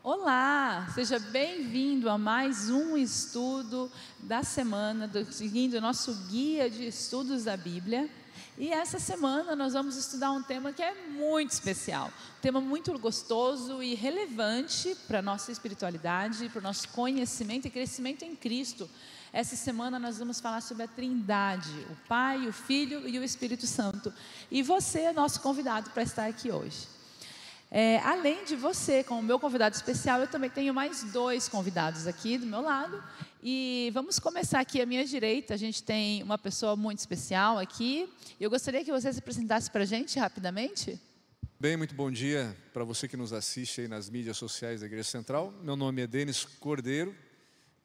Olá, seja bem-vindo a mais um estudo da semana, seguindo o nosso guia de estudos da Bíblia. E essa semana nós vamos estudar um tema que é muito especial, um tema muito gostoso e relevante para a nossa espiritualidade, para o nosso conhecimento e crescimento em Cristo. Essa semana nós vamos falar sobre a Trindade, o Pai, o Filho e o Espírito Santo. E você é nosso convidado para estar aqui hoje. Além de você, como meu convidado especial, eu também tenho mais dois convidados aqui do meu lado. E vamos começar aqui à minha direita. A gente tem uma pessoa muito especial aqui. Eu gostaria que você se apresentasse para a gente rapidamente. Bem, muito bom dia para você que nos assiste aí nas mídias sociais da Igreja Central. Meu nome é Denis Cordeiro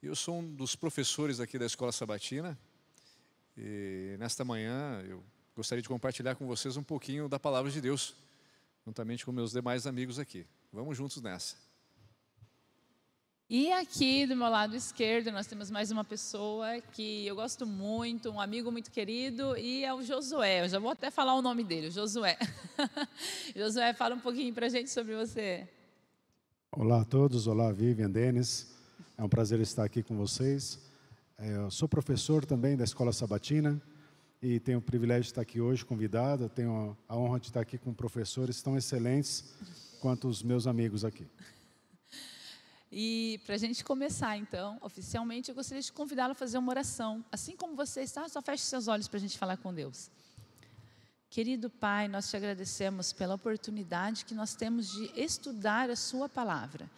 e eu sou um dos professores aqui da Escola Sabatina. E nesta manhã eu gostaria de compartilhar com vocês um pouquinho da Palavra de Deus, juntamente com meus demais amigos aqui. Vamos juntos nessa. E aqui do meu lado esquerdo nós temos mais uma pessoa que eu gosto muito, um amigo muito querido, e é o Josué. Eu já vou até falar o nome dele, o Josué. Josué, fala um pouquinho para a gente sobre você. Olá a todos, olá Vivian, Denis. É um prazer estar aqui com vocês. Eu sou professor também da Escola Sabatina. E tenho o privilégio de estar aqui hoje convidado, tenho a honra de estar aqui com professores tão excelentes quanto os meus amigos aqui. E para a gente começar então, oficialmente, eu gostaria de convidá-lo a fazer uma oração. Assim como você está, só feche seus olhos para a gente falar com Deus. Querido Pai, nós te agradecemos pela oportunidade que nós temos de estudar a sua palavra.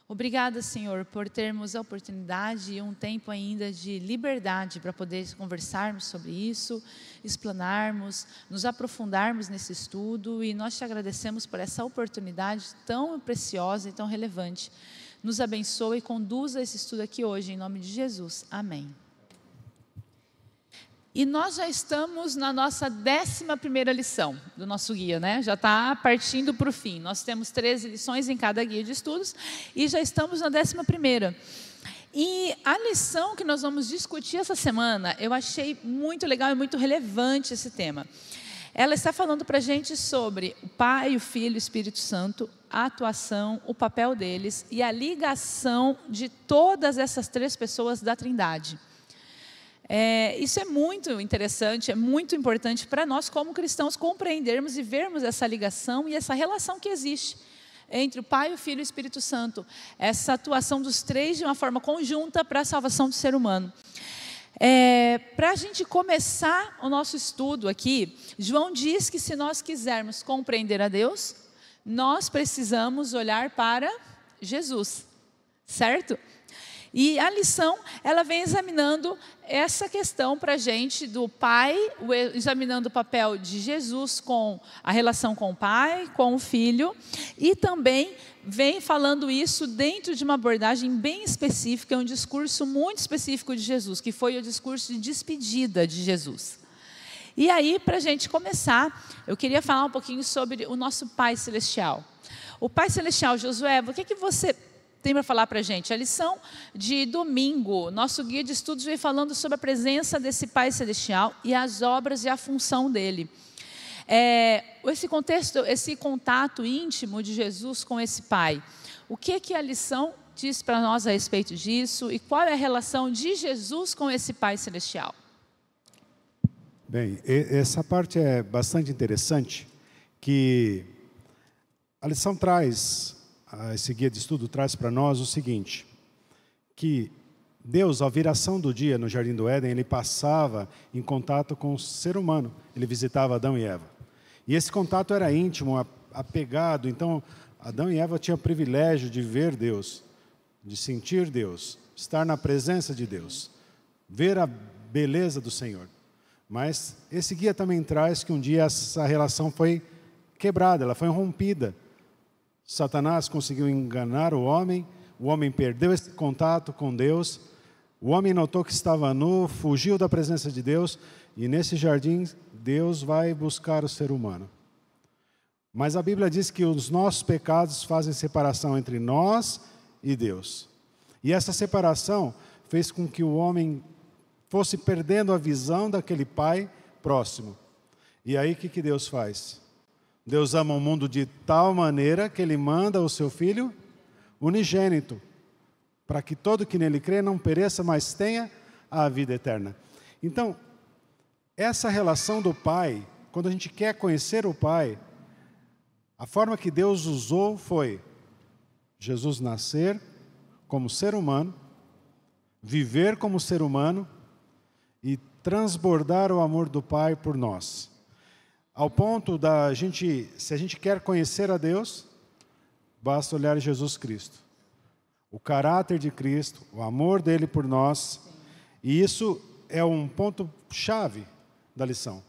Obrigada, Senhor, por termos a oportunidade e um tempo ainda de liberdade para poder conversarmos sobre isso, explanarmos, nos aprofundarmos nesse estudo, e nós te agradecemos por essa oportunidade tão preciosa e tão relevante. Nos abençoe e conduza esse estudo aqui hoje, em nome de Jesus. Amém. E nós já estamos na nossa 11ª lição do nosso guia, né? Já está partindo para o fim. Nós temos 13 lições em cada guia de estudos e já estamos na 11ª. E a lição que nós vamos discutir essa semana, eu achei muito legal e muito relevante esse tema. Ela está falando para a gente sobre o Pai, o Filho e o Espírito Santo, a atuação, o papel deles e a ligação de todas essas três pessoas da Trindade. Isso é muito interessante, é muito importante para nós como cristãos compreendermos e vermos essa ligação e essa relação que existe entre o Pai, o Filho e o Espírito Santo. Essa atuação dos três de uma forma conjunta para a salvação do ser humano. Para a gente começar o nosso estudo aqui, João diz que se nós quisermos compreender a Deus, nós precisamos olhar para Jesus, certo? E a lição, ela vem examinando essa questão para a gente do Pai, examinando o papel de Jesus com a relação com o Pai, com o Filho, e também vem falando isso dentro de uma abordagem bem específica, um discurso muito específico de Jesus, que foi o discurso de despedida de Jesus. E aí, para a gente começar, eu queria falar um pouquinho sobre o nosso Pai Celestial. O Pai Celestial, Josué, o que você tem para falar para a gente? A lição de domingo, nosso guia de estudos vem falando sobre a presença desse Pai Celestial e as obras e a função dele. Esse contexto, esse contato íntimo de Jesus com esse Pai. O que a lição diz para nós a respeito disso e qual é a relação de Jesus com esse Pai Celestial? Bem, essa parte é bastante interessante, que a lição traz... Esse guia de estudo traz para nós o seguinte, que Deus, à viração do dia no Jardim do Éden, ele passava em contato com o ser humano, ele visitava Adão e Eva. E esse contato era íntimo, apegado, então Adão e Eva tinham o privilégio de ver Deus, de sentir Deus, estar na presença de Deus, ver a beleza do Senhor. Mas esse guia também traz que um dia essa relação foi quebrada, ela foi rompida. Satanás conseguiu enganar o homem perdeu esse contato com Deus, o homem notou que estava nu, fugiu da presença de Deus, e nesse jardim Deus vai buscar o ser humano. Mas a Bíblia diz que os nossos pecados fazem separação entre nós e Deus. E essa separação fez com que o homem fosse perdendo a visão daquele Pai próximo. E aí o que Deus faz? Deus ama o mundo de tal maneira que Ele manda o seu Filho unigênito, para que todo que nele crê não pereça, mas tenha a vida eterna. Então, essa relação do Pai, quando a gente quer conhecer o Pai, a forma que Deus usou foi Jesus nascer como ser humano, viver como ser humano e transbordar o amor do Pai por nós. Ao ponto da gente, se a gente quer conhecer a Deus, basta olhar Jesus Cristo. O caráter de Cristo, o amor dele por nós, e isso é um ponto-chave da lição.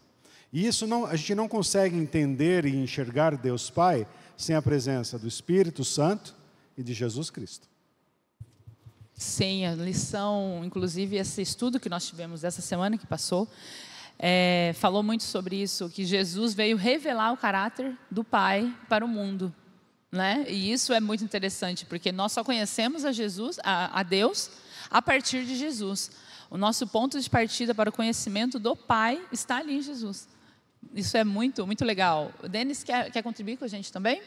E isso a gente não consegue entender e enxergar Deus Pai sem a presença do Espírito Santo e de Jesus Cristo. Sim, a lição, inclusive esse estudo que nós tivemos essa semana que passou, falou muito sobre isso, que Jesus veio revelar o caráter do Pai para o mundo, né? E isso é muito interessante, porque nós só conhecemos a Deus a partir de Jesus. O nosso ponto de partida para o conhecimento do Pai está ali em Jesus. Isso é muito, muito legal. O Denis quer contribuir com a gente também?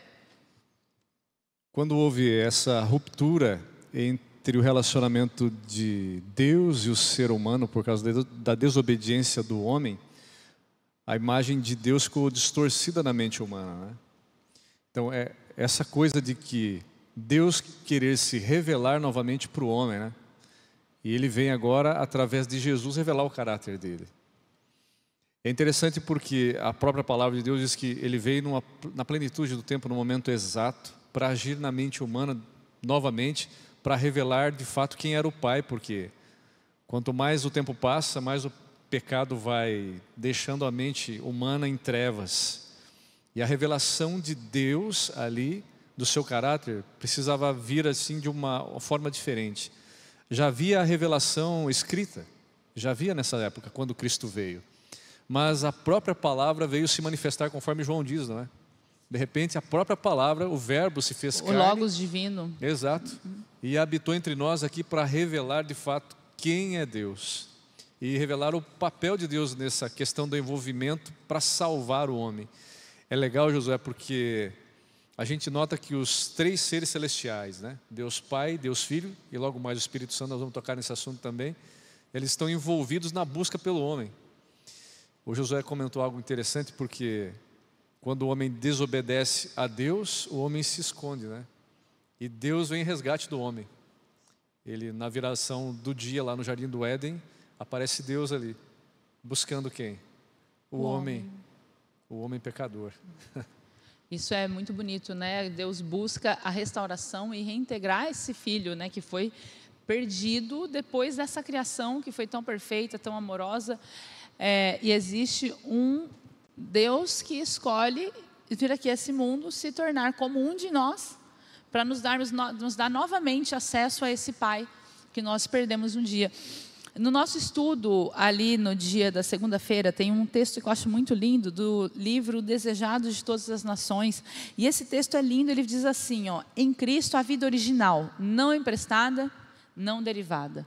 Quando houve essa ruptura entre o relacionamento de Deus e o ser humano, por causa da desobediência do homem, a imagem de Deus ficou distorcida na mente humana, né? Então, essa coisa de que Deus querer se revelar novamente para o homem, né? E ele vem agora, através de Jesus, revelar o caráter dele. É interessante porque a própria palavra de Deus diz que ele veio na plenitude do tempo, no momento exato, para agir na mente humana novamente, para revelar de fato quem era o Pai, porque quanto mais o tempo passa, mais o pecado vai deixando a mente humana em trevas. E a revelação de Deus ali, do seu caráter, precisava vir assim de uma forma diferente. Já havia a revelação escrita, já havia nessa época, quando Cristo veio. Mas a própria palavra veio se manifestar conforme João diz, não é? De repente a própria palavra, o verbo se fez carne. O Logos divino. Exato. E habitou entre nós aqui para revelar de fato quem é Deus. E revelar o papel de Deus nessa questão do envolvimento para salvar o homem. É legal, Josué, porque a gente nota que os três seres celestiais, né? Deus Pai, Deus Filho e logo mais o Espírito Santo, nós vamos tocar nesse assunto também, eles estão envolvidos na busca pelo homem. O Josué comentou algo interessante, porque quando o homem desobedece a Deus, o homem se esconde, né? E Deus vem em resgate do homem. Ele, na viração do dia lá no Jardim do Éden, aparece Deus ali, buscando quem? O homem pecador. Isso é muito bonito, né? Deus busca a restauração e reintegrar esse filho, né, que foi perdido depois dessa criação que foi tão perfeita, tão amorosa. E existe um Deus que escolhe vir aqui a esse mundo, se tornar como um de nós, para nos dar novamente acesso a esse Pai que nós perdemos um dia. No nosso estudo, ali no dia da segunda-feira, tem um texto que eu acho muito lindo, do livro Desejados de Todas as Nações. E esse texto é lindo, ele diz assim, ó: em Cristo a vida original, não emprestada, não derivada.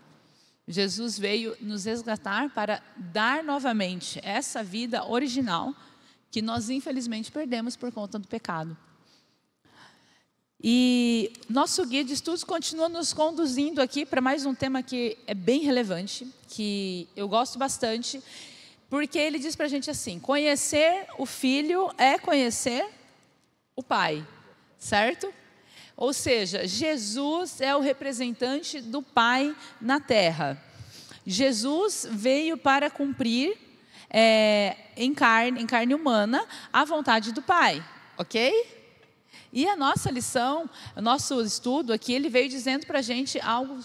Jesus veio nos resgatar para dar novamente essa vida original que nós infelizmente perdemos por conta do pecado. E nosso guia de estudos continua nos conduzindo aqui para mais um tema que é bem relevante, que eu gosto bastante, porque ele diz para a gente assim: conhecer o Filho é conhecer o Pai, certo? Ou seja, Jesus é o representante do Pai na terra. Jesus veio para cumprir em carne humana a vontade do Pai, ok? E a nossa lição, o nosso estudo aqui, ele veio dizendo para a gente algo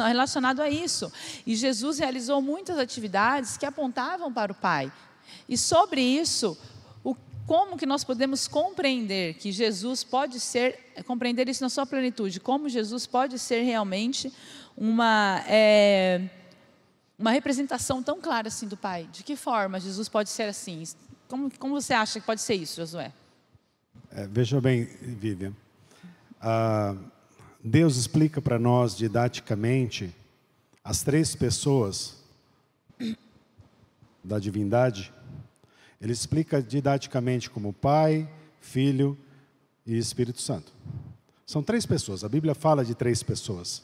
relacionado a isso. E Jesus realizou muitas atividades que apontavam para o Pai. E sobre isso, como que nós podemos compreender que Jesus pode ser, compreender isso na sua plenitude, como Jesus pode ser realmente uma representação tão clara assim do Pai. De que forma Jesus pode ser assim? Como você acha que pode ser isso, Josué? Veja bem, Vivian, Deus explica para nós didaticamente as três pessoas da divindade. Ele explica didaticamente como Pai, Filho e Espírito Santo. São 3 pessoas, a Bíblia fala de 3 pessoas.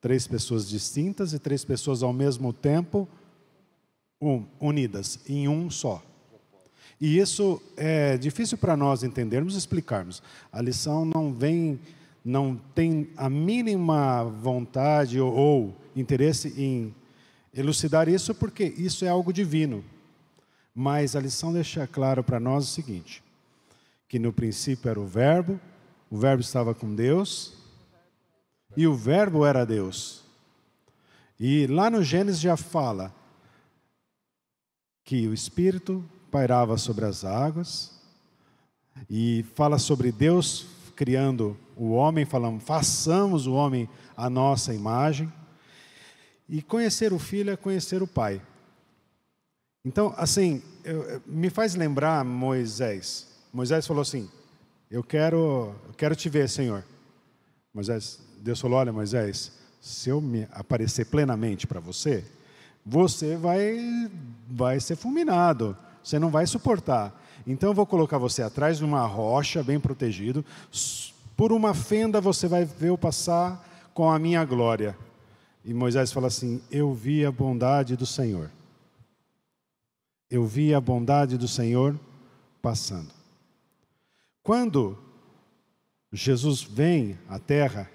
3 pessoas distintas e 3 pessoas ao mesmo tempo unidas em um só. E isso é difícil para nós entendermos e explicarmos. A lição não tem a mínima vontade ou interesse em elucidar isso, porque isso é algo divino. Mas a lição deixa claro para nós o seguinte, que no princípio era o Verbo estava com Deus, e o Verbo era Deus. E lá no Gênesis já fala que o Espírito pairava sobre as águas, e fala sobre Deus criando o homem, falando, façamos o homem à nossa imagem. E conhecer o Filho é conhecer o Pai. Então, assim, me faz lembrar Moisés. Moisés falou assim, eu quero te ver, Senhor. Deus falou, olha, Moisés, se eu me aparecer plenamente para você, você vai ser fulminado, você não vai suportar. Então eu vou colocar você atrás de uma rocha, bem protegido, por uma fenda você vai ver eu passar com a minha glória. E Moisés fala assim, eu vi a bondade do Senhor. Eu vi a bondade do Senhor passando. Quando Jesus vem à terra,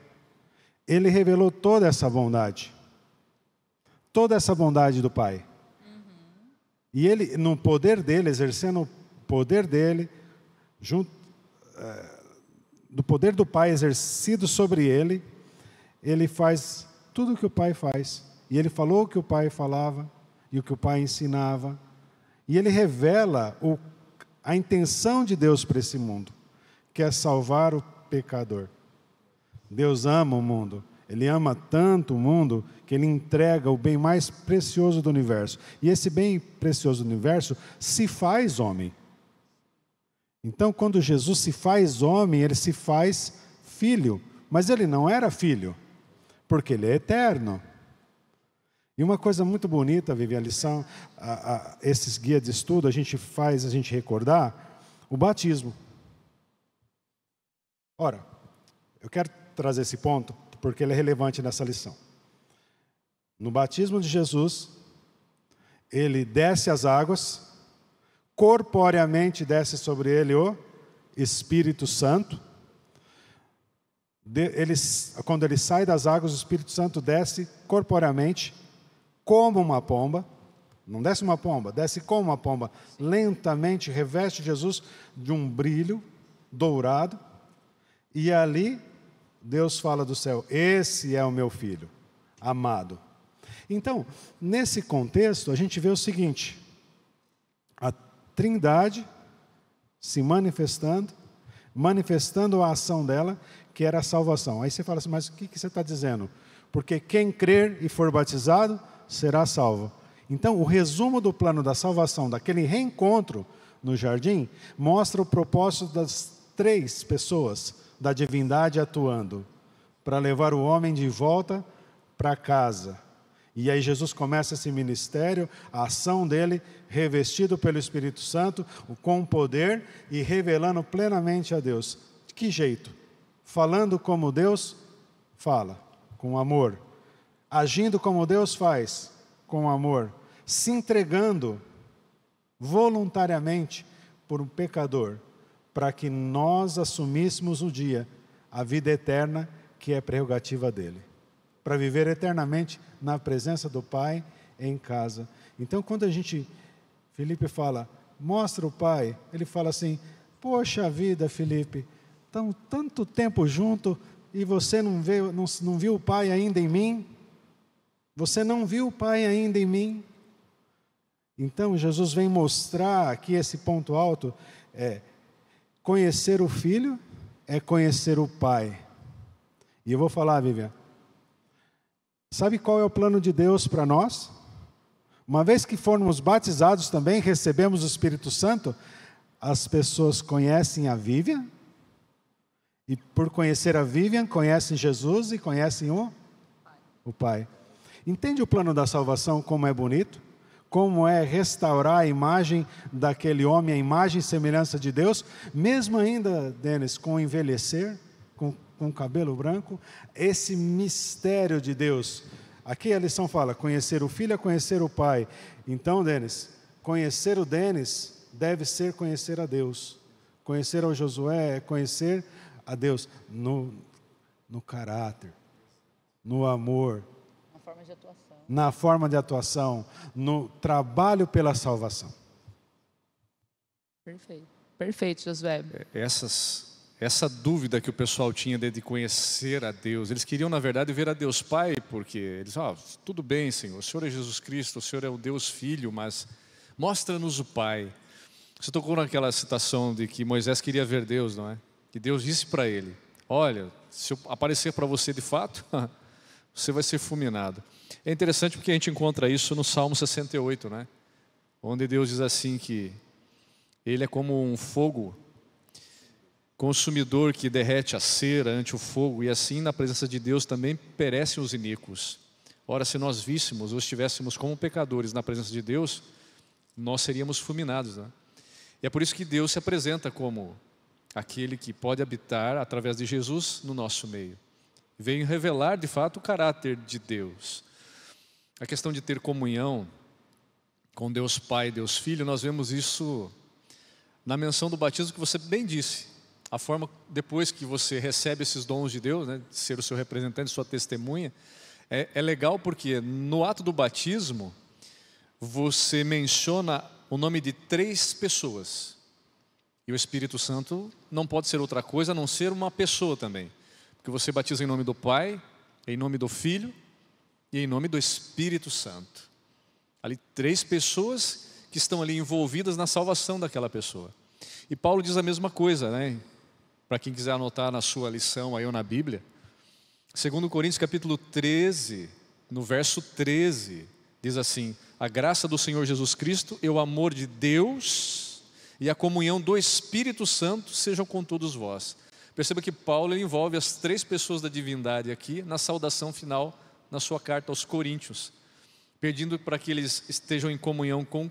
Ele revelou toda essa bondade do Pai. E Ele, no poder dEle, exercendo o poder dEle, do poder do Pai exercido sobre Ele, Ele faz tudo o que o Pai faz. E Ele falou o que o Pai falava, e o que o Pai ensinava. E Ele revela a intenção de Deus para esse mundo, que é salvar o pecador. Deus ama o mundo. Ele ama tanto o mundo que Ele entrega o bem mais precioso do universo. E esse bem precioso do universo se faz homem. Então, quando Jesus se faz homem, Ele se faz filho. Mas Ele não era filho, porque Ele é eterno. E uma coisa muito bonita, Vivi, a lição, esses guias de estudo, a gente recordar o batismo. Ora, eu quero trazer esse ponto, porque ele é relevante nessa lição. No batismo de Jesus, Ele desce as águas, corporeamente desce sobre Ele o Espírito Santo. Quando Ele sai das águas, o Espírito Santo desce corporeamente, como uma pomba. Não desce uma pomba, desce como uma pomba. Lentamente reveste Jesus de um brilho dourado. E ali, Deus fala do céu, esse é o meu filho, amado. Então, nesse contexto, a gente vê o seguinte, a Trindade se manifestando a ação dela, que era a salvação. Aí você fala assim, mas o que você está dizendo? Porque quem crer e for batizado, será salvo. Então, o resumo do plano da salvação, daquele reencontro no jardim, mostra o propósito das 3 pessoas da divindade atuando, para levar o homem de volta para casa. E aí Jesus começa esse ministério, a ação dele, revestido pelo Espírito Santo, com poder e revelando plenamente a Deus. De que jeito? Falando como Deus fala, com amor. Agindo como Deus faz, com amor. Se entregando voluntariamente por um pecador, para que nós assumíssemos um dia a vida eterna, que é prerrogativa dele. Para viver eternamente na presença do Pai, em casa. Então, quando Felipe fala, mostra o Pai, ele fala assim, poxa vida, Felipe, estamos tanto tempo junto e você não viu o Pai ainda em mim? Você não viu o Pai ainda em mim? Então, Jesus vem mostrar aqui esse ponto alto, conhecer o Filho é conhecer o Pai. E eu vou falar, Vivian, sabe qual é o plano de Deus para nós? Uma vez que formos batizados também, recebemos o Espírito Santo, as pessoas conhecem a Vivian, e por conhecer a Vivian, conhecem Jesus e conhecem o Pai. Entende o plano da salvação como é bonito? Como é restaurar a imagem daquele homem, a imagem e semelhança de Deus, mesmo ainda, Denis, com o envelhecer, com com cabelo branco. Esse mistério de Deus. Aqui a lição fala, conhecer o Filho é conhecer o Pai. Então, Denis, conhecer o Denis deve ser conhecer a Deus. Conhecer ao Josué é conhecer a Deus no caráter, no amor, na forma de atuação, no trabalho pela salvação. Perfeito, perfeito, Josué. Essa dúvida que o pessoal tinha de conhecer a Deus, eles queriam na verdade ver a Deus Pai, porque eles, tudo bem, Senhor, o Senhor é Jesus Cristo, o Senhor é o Deus Filho, mas mostra-nos o Pai. Você tocou naquela citação de que Moisés queria ver Deus, não é? Que Deus disse para ele, olha, se eu aparecer para você de fato, você vai ser fulminado. É interessante porque a gente encontra isso no Salmo 68, né? Onde Deus diz assim que Ele é como um fogo consumidor que derrete a cera ante o fogo, e assim na presença de Deus também perecem os iníquos. Ora, se nós víssemos ou estivéssemos como pecadores na presença de Deus, nós seríamos fulminados, né? E é por isso que Deus se apresenta como aquele que pode habitar através de Jesus no nosso meio. Veio revelar de fato o caráter de Deus. A questão de ter comunhão com Deus Pai e Deus Filho, nós vemos isso na menção do batismo que você bem disse. A forma, depois que você recebe esses dons de Deus, né, de ser o seu representante, sua testemunha, é legal porque no ato do batismo, você menciona o nome de 3 pessoas. E o Espírito Santo não pode ser outra coisa a não ser uma pessoa também. Porque você batiza em nome do Pai, em nome do Filho e em nome do Espírito Santo. Ali 3 pessoas que estão ali envolvidas na salvação daquela pessoa. E Paulo diz a mesma coisa, né? Para quem quiser anotar na sua lição aí ou na Bíblia. 2 Coríntios capítulo 13, no verso 13, diz assim: a graça do Senhor Jesus Cristo e o amor de Deus e a comunhão do Espírito Santo sejam com todos vós. Perceba que Paulo envolve as 3 pessoas da divindade aqui na saudação final na sua carta aos Coríntios, pedindo para que eles estejam em comunhão com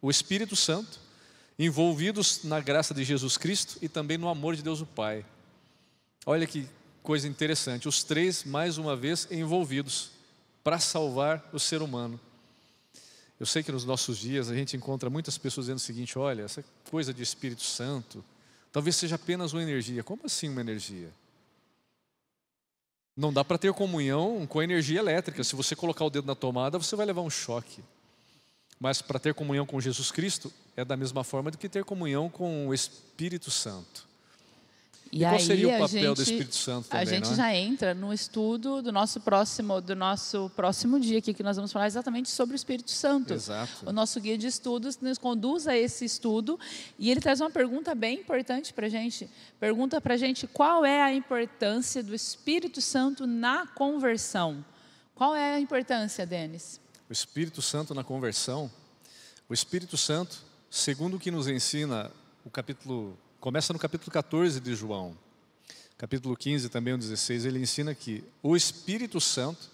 o Espírito Santo, envolvidos na graça de Jesus Cristo e também no amor de Deus o Pai. Olha que coisa interessante, os 3 mais uma vez envolvidos para salvar o ser humano. Eu sei que nos nossos dias a gente encontra muitas pessoas dizendo o seguinte: olha, essa coisa de Espírito Santo talvez seja apenas uma energia. Como assim uma energia? Não dá para ter comunhão com a energia elétrica. Se você colocar o dedo na tomada, você vai levar um choque. Mas para ter comunhão com Jesus Cristo é da mesma forma do que ter comunhão com o Espírito Santo. E qual seria o papel do Espírito Santo também? A gente já entra no estudo do nosso próximo dia aqui, que nós vamos falar exatamente sobre o Espírito Santo. Exato. O nosso guia de estudos nos conduz a esse estudo e ele traz uma pergunta bem importante para a gente. Pergunta para a gente qual é a importância do Espírito Santo na conversão. Qual é a importância, Denis? O Espírito Santo na conversão. O Espírito Santo, segundo o que nos ensina o capítulo... Começa no capítulo 14 de João, capítulo 15 também, o 16, ele ensina que o Espírito Santo,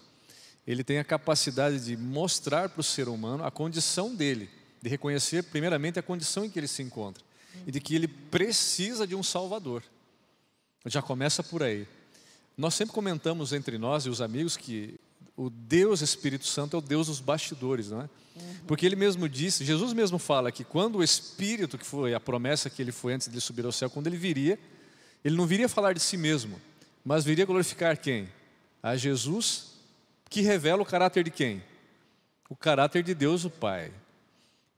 ele tem a capacidade de mostrar para o ser humano a condição dele, de reconhecer primeiramente a condição em que ele se encontra, e de que ele precisa de um Salvador. Já começa por aí. Nós sempre comentamos entre nós e os amigos que o Deus Espírito Santo é o Deus dos bastidores, não é? Porque ele mesmo disse, Jesus mesmo fala que quando o Espírito, que foi a promessa que ele foi antes de subir ao céu, quando ele viria, ele não viria falar de si mesmo, mas viria glorificar quem? A Jesus, que revela o caráter de quem? O caráter de Deus o Pai.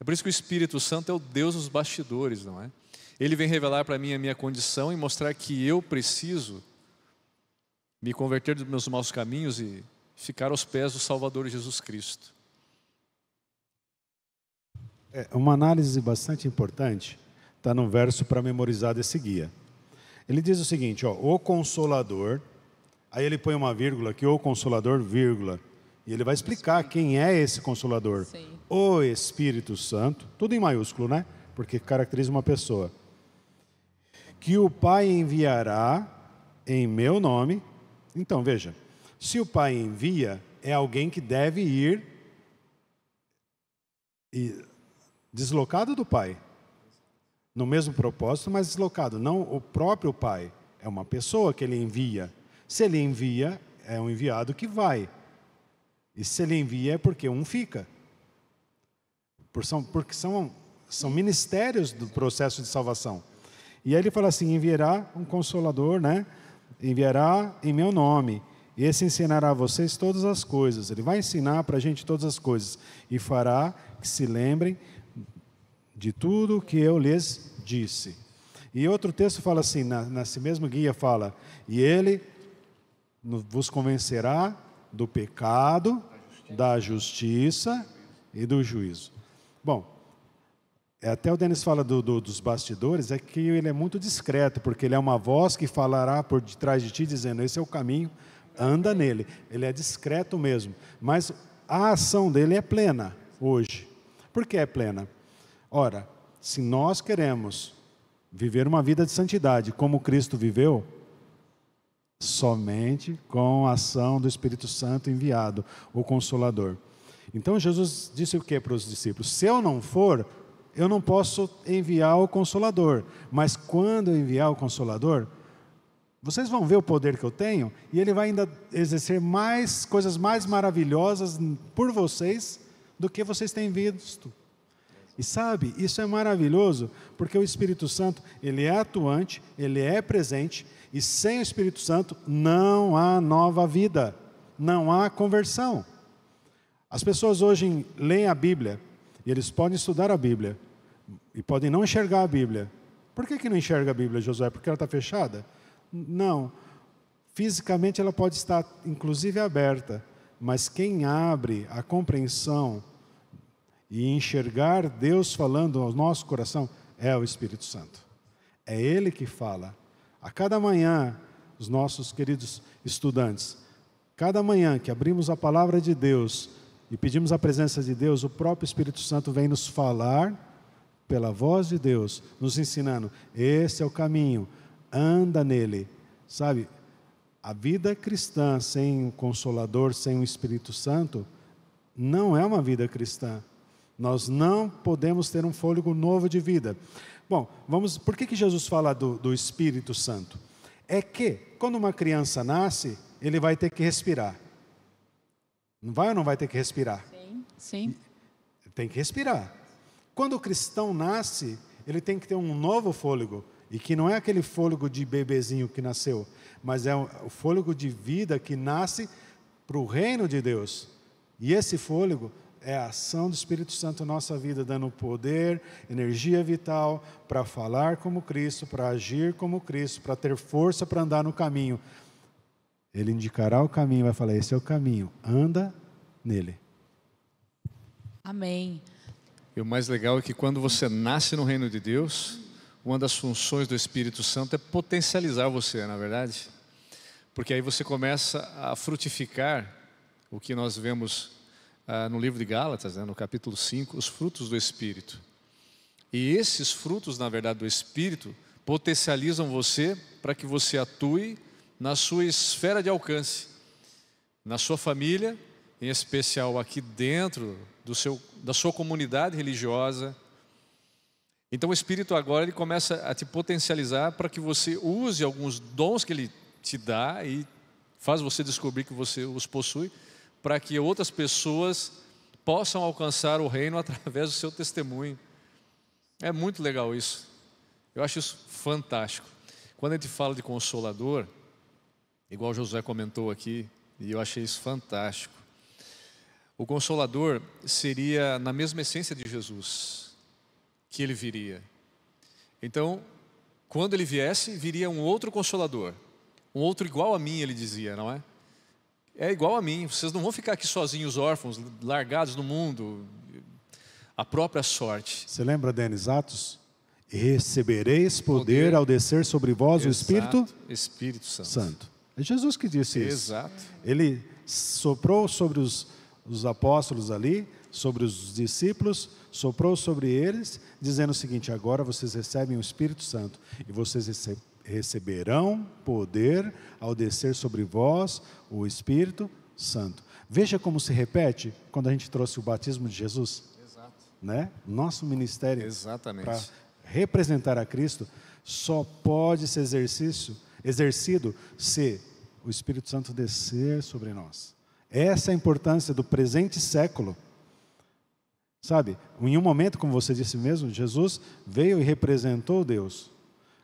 É por isso que o Espírito Santo é o Deus dos bastidores, não é? Ele vem revelar para mim a minha condição e mostrar que eu preciso me converter dos meus maus caminhos e ficar aos pés do Salvador Jesus Cristo. Uma análise bastante importante está no verso para memorizar desse guia. Ele diz o seguinte, o Consolador, aí ele põe uma vírgula aqui, o Consolador, vírgula, e ele vai explicar quem é esse Consolador. Sim. O Espírito Santo, tudo em maiúsculo, né? Porque caracteriza uma pessoa. Que o Pai enviará em meu nome. Então, veja, se o Pai envia, é alguém que deve ir deslocado do Pai. No mesmo propósito, mas deslocado. Não o próprio Pai. É uma pessoa que ele envia. Se ele envia, é um enviado que vai. E se ele envia é porque um fica. Porque são ministérios do processo de salvação. E aí ele fala assim, enviará um consolador, né? Enviará em meu nome. E esse ensinará a vocês todas as coisas. Ele vai ensinar para a gente todas as coisas. E fará que se lembrem de tudo que eu lhes disse. E outro texto fala assim, nesse mesmo guia fala, e ele vos convencerá do pecado, da justiça e do juízo. Bom, até o Denis fala dos bastidores, é que ele é muito discreto, porque ele é uma voz que falará por detrás de ti, dizendo, esse é o caminho, anda nele. Ele é discreto mesmo, mas a ação dele é plena hoje. Por que é plena? Ora, se nós queremos viver uma vida de santidade como Cristo viveu, somente com a ação do Espírito Santo enviado, o Consolador. Então Jesus disse o que para os discípulos? Se eu não for, eu não posso enviar o Consolador, mas quando eu enviar o Consolador, vocês vão ver o poder que eu tenho, e ele vai ainda exercer coisas mais maravilhosas por vocês, do que vocês têm visto. E sabe, isso é maravilhoso, porque o Espírito Santo, ele é atuante, ele é presente, e sem o Espírito Santo não há nova vida, não há conversão. As pessoas hoje leem a Bíblia, e eles podem estudar a Bíblia, e podem não enxergar a Bíblia. Por que não enxerga a Bíblia, Josué? Porque ela está fechada? Não. Fisicamente ela pode estar, inclusive, aberta, mas quem abre a compreensão e enxergar Deus falando ao nosso coração é o Espírito Santo. É Ele que fala. A cada manhã, os nossos queridos estudantes, cada manhã que abrimos a palavra de Deus e pedimos a presença de Deus, o próprio Espírito Santo vem nos falar pela voz de Deus, nos ensinando, esse é o caminho, anda nele. Sabe, a vida cristã sem o Consolador, sem o Espírito Santo, não é uma vida cristã. Nós não podemos ter um fôlego novo de vida. Bom, por que Jesus fala do Espírito Santo? É que, quando uma criança nasce, ele vai ter que respirar. Não vai ou não vai ter que respirar? Sim, sim. Tem que respirar. Quando o cristão nasce, ele tem que ter um novo fôlego. E que não é aquele fôlego de bebezinho que nasceu, mas é o fôlego de vida que nasce para o reino de Deus. E esse fôlego é a ação do Espírito Santo na nossa vida, dando poder, energia vital para falar como Cristo, para agir como Cristo, para ter força para andar no caminho. Ele indicará o caminho, vai falar, esse é o caminho, anda nele. Amém. E o mais legal é que quando você nasce no reino de Deus, uma das funções do Espírito Santo é potencializar você, na verdade. Porque aí você começa a frutificar o que nós vemos no livro de Gálatas, no capítulo 5, os frutos do Espírito. E esses frutos, na verdade, do Espírito, potencializam você para que você atue na sua esfera de alcance, na sua família, em especial aqui dentro da sua comunidade religiosa. Então o Espírito agora ele começa a te potencializar para que você use alguns dons que Ele te dá e faz você descobrir que você os possui, para que outras pessoas possam alcançar o reino através do seu testemunho. É muito legal isso. Eu acho isso fantástico. Quando a gente fala de Consolador, igual Josué comentou aqui, e eu achei isso fantástico. O Consolador seria na mesma essência de Jesus, que Ele viria. Então, quando Ele viesse, viria um outro Consolador, um outro igual a mim, Ele dizia, não é? É igual a mim, vocês não vão ficar aqui sozinhos, órfãos, largados no mundo, a própria sorte. Você lembra, Denis, Atos? Recebereis poder ao descer sobre vós. Exato. O Espírito Santo. É Jesus que disse isso. Exato. Ele soprou sobre os apóstolos ali, sobre os discípulos, soprou sobre eles, dizendo o seguinte, agora vocês recebem o Espírito Santo, e vocês receberão poder ao descer sobre vós o Espírito Santo. Veja como se repete quando a gente trouxe o batismo de Jesus. Exato. Né? Nosso ministério exatamente para representar a Cristo só pode esse exercício exercido se o Espírito Santo descer sobre nós. Essa é a importância do presente século. Sabe, em um momento, como você disse mesmo, Jesus veio e representou Deus.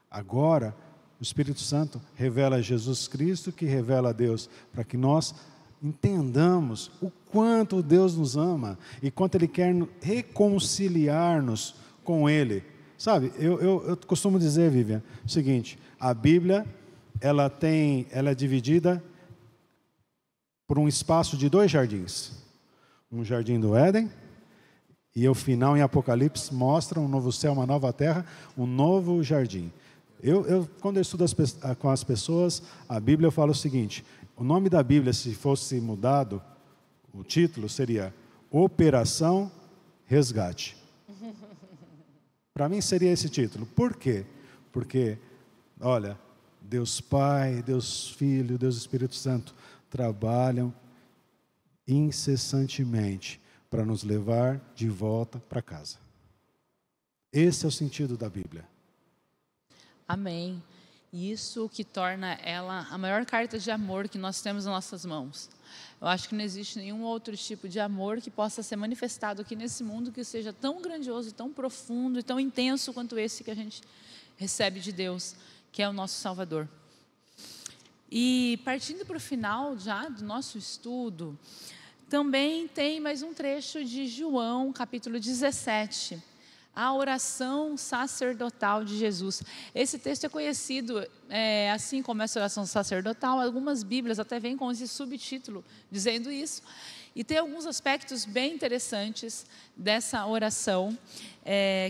Agora, o Espírito Santo revela Jesus Cristo, que revela a Deus, para que nós entendamos o quanto Deus nos ama e quanto Ele quer reconciliar-nos com Ele. Sabe, eu costumo dizer, Vivian, o seguinte: a Bíblia, ela é dividida por um espaço de 2 jardins. Um jardim do Éden, e o final em Apocalipse mostra um novo céu, uma nova terra, um novo jardim. Quando eu estudo com as pessoas a Bíblia, eu falo o seguinte: o nome da Bíblia, se fosse mudado, o título seria Operação Resgate. Para mim seria esse título. Por quê? Porque, olha, Deus Pai, Deus Filho, Deus Espírito Santo trabalham incessantemente para nos levar de volta para casa. Esse é o sentido da Bíblia. Amém. Isso que torna ela a maior carta de amor que nós temos nas nossas mãos. Eu acho que não existe nenhum outro tipo de amor que possa ser manifestado aqui nesse mundo que seja tão grandioso, tão profundo e tão intenso quanto esse que a gente recebe de Deus, que é o nosso Salvador. E partindo para o final já do nosso estudo, também tem mais um trecho de João, capítulo 17, a oração sacerdotal de Jesus. Esse texto é conhecido, assim como essa oração sacerdotal, algumas Bíblias até vêm com esse subtítulo dizendo isso. E tem alguns aspectos bem interessantes dessa oração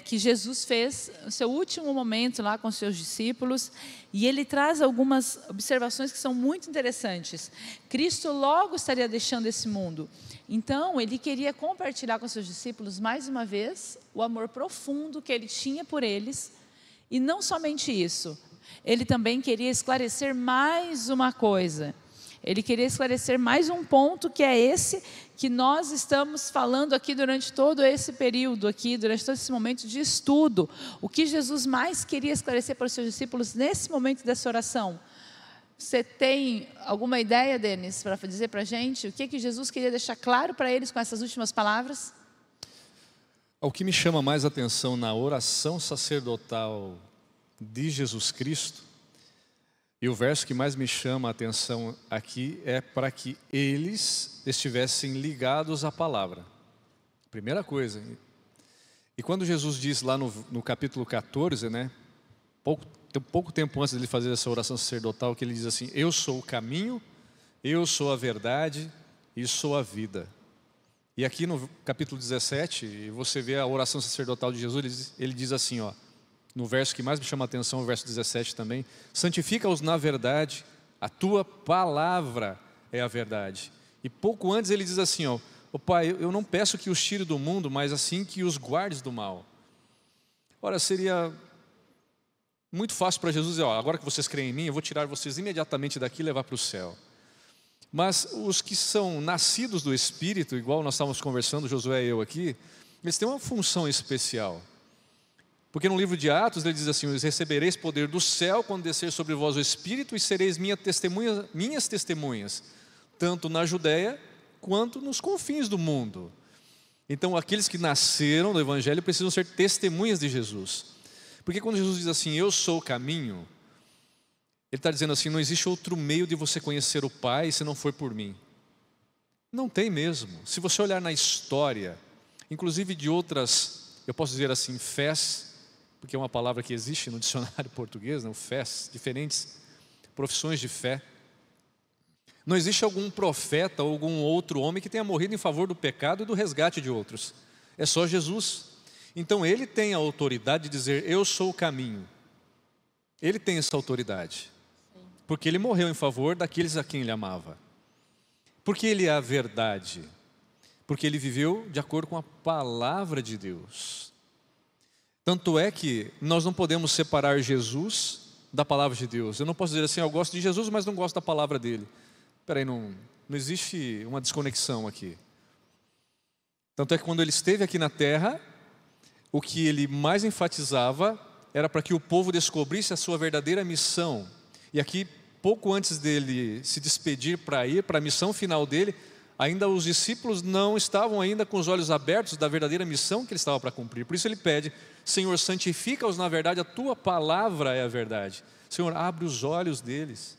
que Jesus fez no seu último momento lá com os seus discípulos. E ele traz algumas observações que são muito interessantes. Cristo logo estaria deixando esse mundo. Então, ele queria compartilhar com seus discípulos, mais uma vez, o amor profundo que ele tinha por eles. E não somente isso, ele também queria esclarecer mais uma coisa. Ele queria esclarecer mais um ponto, que é esse que nós estamos falando aqui durante todo esse período aqui, durante todo esse momento de estudo. O que Jesus mais queria esclarecer para os seus discípulos nesse momento dessa oração? Você tem alguma ideia, Denis, para dizer para a gente o que Jesus queria deixar claro para eles com essas últimas palavras? O que me chama mais atenção na oração sacerdotal de Jesus Cristo, e o verso que mais me chama a atenção aqui é para que eles estivessem ligados à palavra. Primeira coisa. E quando Jesus diz lá no capítulo 14, né, pouco tempo antes de ele fazer essa oração sacerdotal, que ele diz assim: eu sou o caminho, eu sou a verdade e sou a vida. E aqui no capítulo 17, você vê a oração sacerdotal de Jesus, ele diz assim, ó, no verso que mais me chama a atenção, o verso 17 também: santifica-os na verdade, a tua palavra é a verdade. E pouco antes ele diz assim, ó, Pai, eu não peço que os tire do mundo, mas assim que os guardes do mal. Ora, seria muito fácil para Jesus dizer, ó, agora que vocês creem em mim, eu vou tirar vocês imediatamente daqui e levar para o céu. Mas os que são nascidos do Espírito, igual nós estávamos conversando, Josué e eu aqui, eles têm uma função especial. Porque no livro de Atos ele diz assim: recebereis poder do céu quando descer sobre vós o Espírito, e sereis minhas testemunhas, tanto na Judéia quanto nos confins do mundo. Então aqueles que nasceram do Evangelho precisam ser testemunhas de Jesus. Porque quando Jesus diz assim, eu sou o caminho, ele está dizendo assim, não existe outro meio de você conhecer o Pai se não for por mim. Não tem mesmo. Se você olhar na história, inclusive de outras, eu posso dizer assim, fés, porque é uma palavra que existe no dicionário português, né? Fés, diferentes profissões de fé. Não existe algum profeta ou algum outro homem que tenha morrido em favor do pecado e do resgate de outros. É só Jesus. Então ele tem a autoridade de dizer, eu sou o caminho. Ele tem essa autoridade. Porque ele morreu em favor daqueles a quem ele amava. Porque ele é a verdade. Porque ele viveu de acordo com a palavra de Deus. Tanto é que nós não podemos separar Jesus da palavra de Deus. Eu não posso dizer assim, eu gosto de Jesus, mas não gosto da palavra dele. Espera aí, não existe uma desconexão aqui. Tanto é que quando ele esteve aqui na terra, o que ele mais enfatizava era para que o povo descobrisse a sua verdadeira missão. E aqui, pouco antes dele se despedir para ir para a missão final dele, ainda os discípulos não estavam ainda com os olhos abertos da verdadeira missão que ele estava para cumprir. Por isso ele pede: Senhor, santifica-os na verdade, a tua palavra é a verdade. Senhor, abre os olhos deles,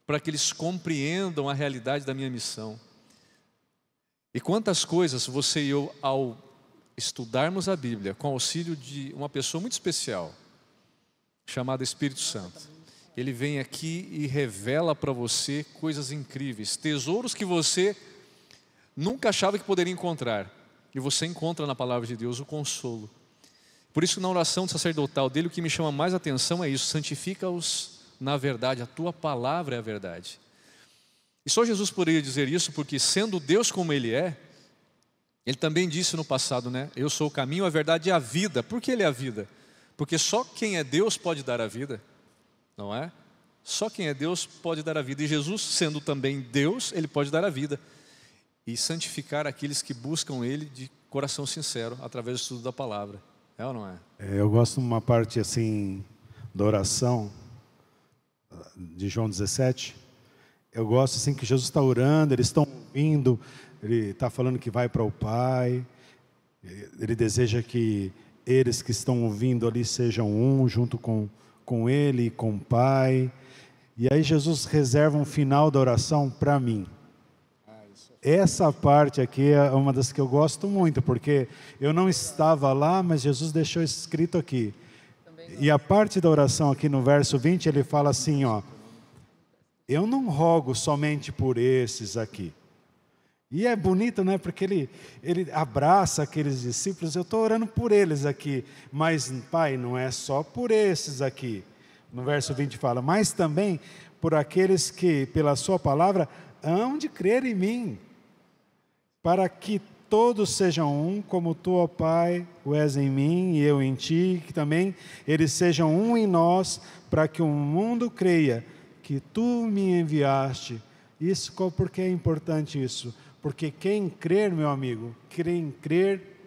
para que eles compreendam a realidade da minha missão. E quantas coisas você e eu, ao estudarmos a Bíblia, com auxílio de uma pessoa muito especial, chamada Espírito Santo, ele vem aqui e revela para você coisas incríveis, tesouros que você nunca achava que poderia encontrar, e você encontra na palavra de Deus o consolo. Por isso, na oração sacerdotal dele, o que me chama mais atenção é isso: santifica-os na verdade, a tua palavra é a verdade. E só Jesus poderia dizer isso, porque sendo Deus como Ele é, Ele também disse no passado, né? Eu sou o caminho, a verdade e a vida. Por que Ele é a vida? Porque só quem é Deus pode dar a vida, não é? Só quem é Deus pode dar a vida. E Jesus, sendo também Deus, Ele pode dar a vida e santificar aqueles que buscam Ele de coração sincero, através do estudo da palavra. É ou não é? Eu gosto de uma parte assim da oração de João 17. Eu gosto assim que Jesus está orando, eles estão ouvindo, ele está falando que vai para o Pai, ele deseja que eles que estão ouvindo ali sejam um, junto com ele e com o Pai. E aí Jesus reserva um final da oração para mim. Essa parte aqui é uma das que eu gosto muito, porque eu não estava lá, mas Jesus deixou escrito aqui. E a parte da oração aqui no verso 20, ele fala assim, ó: eu não rogo somente por esses aqui. E é bonito, né? Porque ele abraça aqueles discípulos. Eu estou orando por eles aqui, mas Pai, não é só por esses aqui. No verso 20 fala: mas também por aqueles que pela sua palavra hão de crer em mim, para que todos sejam um, como tu, ó Pai, o és em mim e eu em ti, que também eles sejam um em nós, para que o mundo creia que tu me enviaste. Isso, por que é importante isso? Porque quem crer, meu amigo, quem crer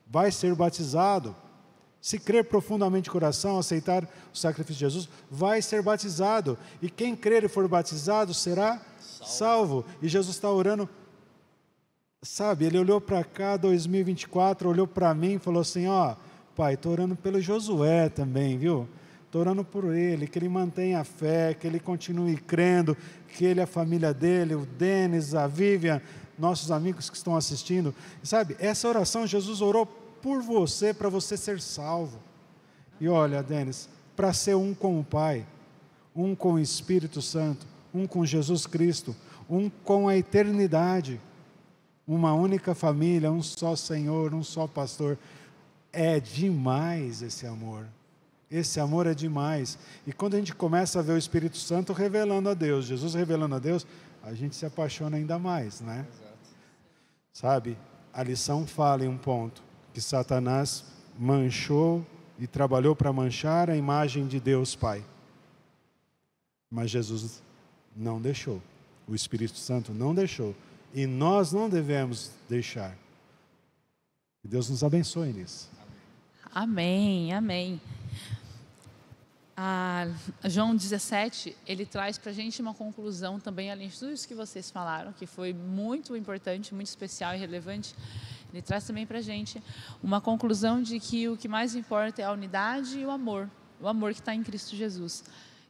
vai ser batizado. Se crer profundamente de coração, aceitar o sacrifício de Jesus, vai ser batizado. E quem crer e for batizado será salvo. E Jesus está orando, sabe, ele olhou para cá, 2024, olhou para mim e falou assim: ó, Pai, estou orando pelo Josué também, viu? Estou orando por ele, que ele mantenha a fé, que ele continue crendo, que ele, a família dele, o Denis, a Vivian, nossos amigos que estão assistindo. Sabe, essa oração Jesus orou por você, para você ser salvo. E olha, Denis, para ser um com o Pai, um com o Espírito Santo, um com Jesus Cristo, um com a eternidade, uma única família, um só Senhor, um só pastor. É demais esse amor. Esse amor é demais. E quando a gente começa a ver o Espírito Santo revelando a Deus, Jesus revelando a Deus, a gente se apaixona ainda mais, né? Exato. Sabe, a lição fala em um ponto, que Satanás manchou e trabalhou para manchar a imagem de Deus Pai. Mas Jesus não deixou. O Espírito Santo não deixou. E nós não devemos deixar. Que Deus nos abençoe nisso. Amém, amém. João 17, ele traz para a gente uma conclusão também, além de tudo isso que vocês falaram, que foi muito importante, muito especial e relevante. Ele traz também para a gente uma conclusão de que o que mais importa é a unidade e o amor que está em Cristo Jesus.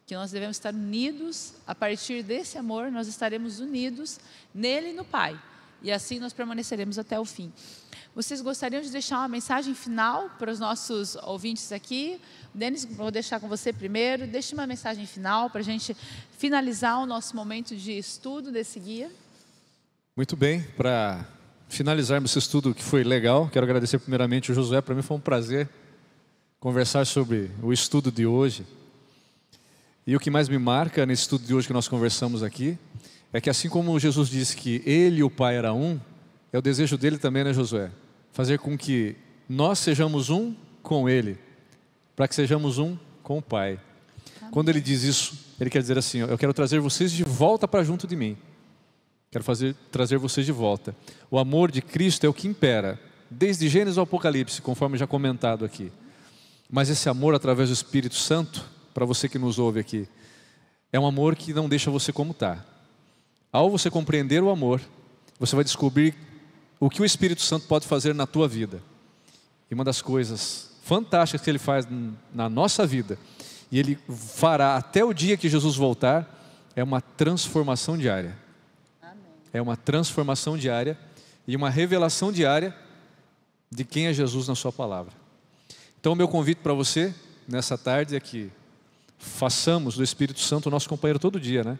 Que nós devemos estar unidos, a partir desse amor nós estaremos unidos nele e no Pai. E assim nós permaneceremos até o fim. Vocês gostariam de deixar uma mensagem final para os nossos ouvintes aqui? Denis, vou deixar com você primeiro. Deixe uma mensagem final para a gente finalizar o nosso momento de estudo desse guia. Muito bem, para finalizarmos esse estudo que foi legal, quero agradecer primeiramente o Josué. Para mim foi um prazer conversar sobre o estudo de hoje. E o que mais me marca nesse estudo de hoje que nós conversamos aqui, é que assim como Jesus disse que Ele e o Pai eram um, é o desejo dele também, né, Josué? Fazer com que nós sejamos um com Ele, para que sejamos um com o Pai. Amém. Quando Ele diz isso, Ele quer dizer assim: eu quero trazer vocês de volta para junto de mim. Quero trazer vocês de volta. O amor de Cristo é o que impera, desde Gênesis ao Apocalipse, conforme já comentado aqui. Mas esse amor através do Espírito Santo, para você que nos ouve aqui, é um amor que não deixa você como está. Ao você compreender o amor, você vai descobrir o que o Espírito Santo pode fazer na tua vida. E uma das coisas fantásticas que Ele faz na nossa vida, e Ele fará até o dia que Jesus voltar, é uma transformação diária. Amém. É uma transformação diária e uma revelação diária de quem é Jesus na sua palavra. Então o meu convite para você nessa tarde é que façamos do Espírito Santo o nosso companheiro todo dia, né?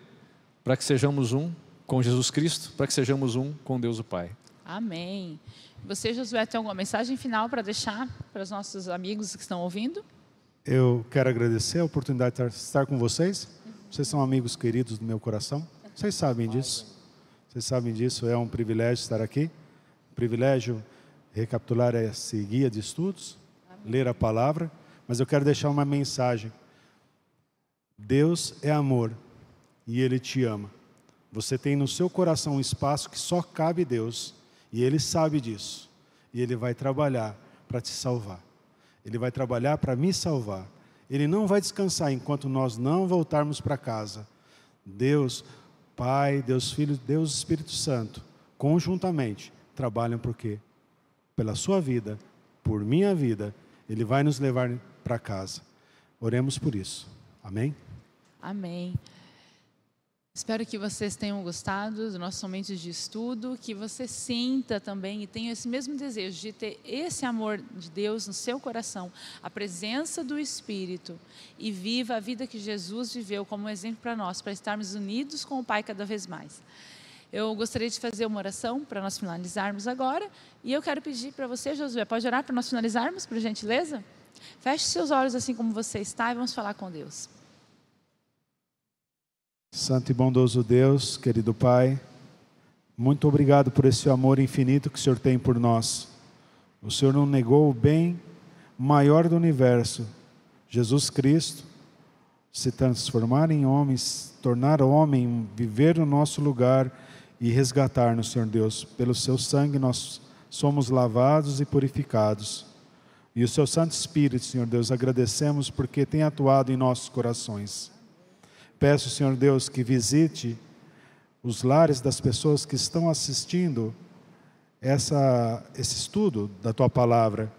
Para que sejamos um com Jesus Cristo, para que sejamos um com Deus o Pai. Amém. Você, Josué, tem alguma mensagem final para deixar para os nossos amigos que estão ouvindo? Eu quero agradecer a oportunidade de estar com vocês. Vocês são amigos queridos do meu coração. Vocês sabem disso. Vocês sabem disso. É um privilégio estar aqui. Um privilégio recapitular esse guia de estudos, ler a palavra. Mas eu quero deixar uma mensagem. Deus é amor e Ele te ama. Você tem no seu coração um espaço que só cabe Deus. E Ele sabe disso. E Ele vai trabalhar para te salvar. Ele vai trabalhar para me salvar. Ele não vai descansar enquanto nós não voltarmos para casa. Deus Pai, Deus Filho, Deus Espírito Santo, conjuntamente, trabalham por quê? Pela sua vida, por minha vida, Ele vai nos levar para casa. Oremos por isso. Amém? Amém. Espero que vocês tenham gostado do nosso momento de estudo, que você sinta também e tenha esse mesmo desejo de ter esse amor de Deus no seu coração, a presença do Espírito, e viva a vida que Jesus viveu como um exemplo para nós, para estarmos unidos com o Pai cada vez mais. Eu gostaria de fazer uma oração para nós finalizarmos agora, e eu quero pedir para você, Josué, pode orar para nós finalizarmos, por gentileza? Feche seus olhos assim como você está e vamos falar com Deus. Santo e bondoso Deus, querido Pai, muito obrigado por esse amor infinito que o Senhor tem por nós. O Senhor não negou o bem maior do universo, Jesus Cristo, se transformar em homem, se tornar homem, viver no nosso lugar e resgatar-nos, Senhor Deus. Pelo seu sangue nós somos lavados e purificados. E o seu Santo Espírito, Senhor Deus, agradecemos porque tem atuado em nossos corações. Peço, Senhor Deus, que visite os lares das pessoas que estão assistindo esse estudo da Tua Palavra.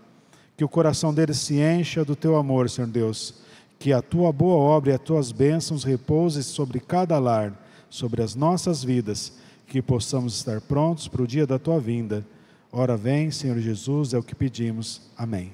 Que o coração deles se encha do Teu amor, Senhor Deus. Que a Tua boa obra e as Tuas bênçãos repousem sobre cada lar, sobre as nossas vidas. Que possamos estar prontos para o dia da Tua vinda. Ora vem, Senhor Jesus, é o que pedimos. Amém.